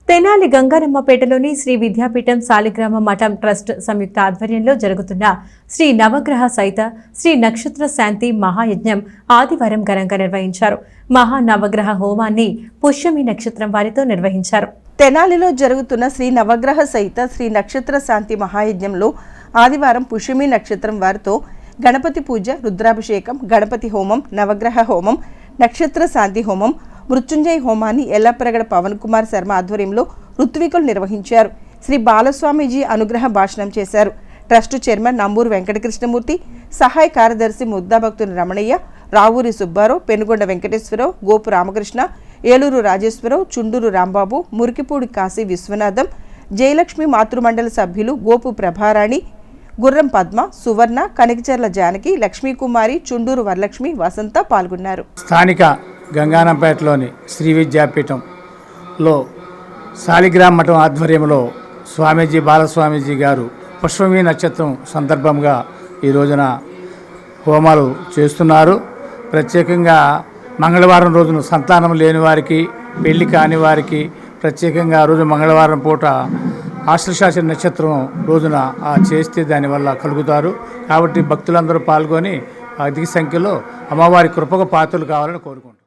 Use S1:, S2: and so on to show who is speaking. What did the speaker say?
S1: తెనాలి గంగారమ్మపేటలోని శ్రీ విద్యాపీఠం సాలిగ్రామ మఠం ట్రస్ట్ సంయుక్త ఆధ్వర్యంలో జరుగుతున్న శ్రీ నవగ్రహ సహిత శ్రీ నక్షత్ర శాంతి మహాయజ్ఞం ఆదివారం ఘనంగా నిర్వహించారు. మహానవగ్రహ హోమాన్ని పుష్యమి నక్షత్రం వారితో నిర్వహించారు.
S2: తెనాలిలో జరుగుతున్న శ్రీ నవగ్రహ సహిత శ్రీ నక్షత్ర శాంతి మహాయజ్ఞంలో ఆదివారం పుష్యమి నక్షత్రం వారితో గణపతి పూజ, రుద్రాభిషేకం, గణపతి హోమం, నవగ్రహ హోమం, నక్షత్ర శాంతి హోమం, మృత్యుంజయ హోమాన్ని ఎల్లప్రగడ పవన్ కుమార్ శర్మ ఆధ్వర్యంలో ఋత్వికులు నిర్వహించారు. శ్రీ బాలస్వామీజీ అనుగ్రహ భాషణం చేశారు. ట్రస్ట్ చైర్మన్ నంబూరు వెంకటకృష్ణమూర్తి, సహాయ కార్యదర్శి ముద్దాభక్తుని రమణయ్య, రావూరి సుబ్బారావు, పెనుగొండ వెంకటేశ్వరరావు, గోపు రామకృష్ణ, ఏలూరు రాజేశ్వరరావు, చుండూరు రాంబాబు, మురికిపూడి కాశీ విశ్వనాథం, జయలక్ష్మి మాతృమండలి సభ్యులు గోపు ప్రభారాణి, గుర్రం పద్మ, సువర్ణ, కనకచర్ల జానకి, లక్ష్మీకుమారి, చుండూరు వరలక్ష్మి, వసంత పాల్గొన్నారు.
S3: స్థానిక గంగానంపేటలోని శ్రీ విద్యాపీఠంలో సాలిగ్రామ మఠం ఆధ్వర్యంలో స్వామీజీ బాలస్వామీజీ గారు పుష్యమి నక్షత్రం సందర్భంగా ఈ రోజున హోమాలు చేస్తున్నారు. ప్రత్యేకంగా మంగళవారం రోజున సంతానం లేని వారికి, పెళ్లి కాని వారికి ప్రత్యేకంగా ఆ రోజు మంగళవారం పూట ఆశ్లేష నక్షత్రం రోజున చేస్తే దానివల్ల కలుగుతారు. కాబట్టి భక్తులందరూ పాల్గొని అధిక సంఖ్యలో అమ్మవారి కృపకు పాత్రలు కావాలని కోరుకుంటున్నారు.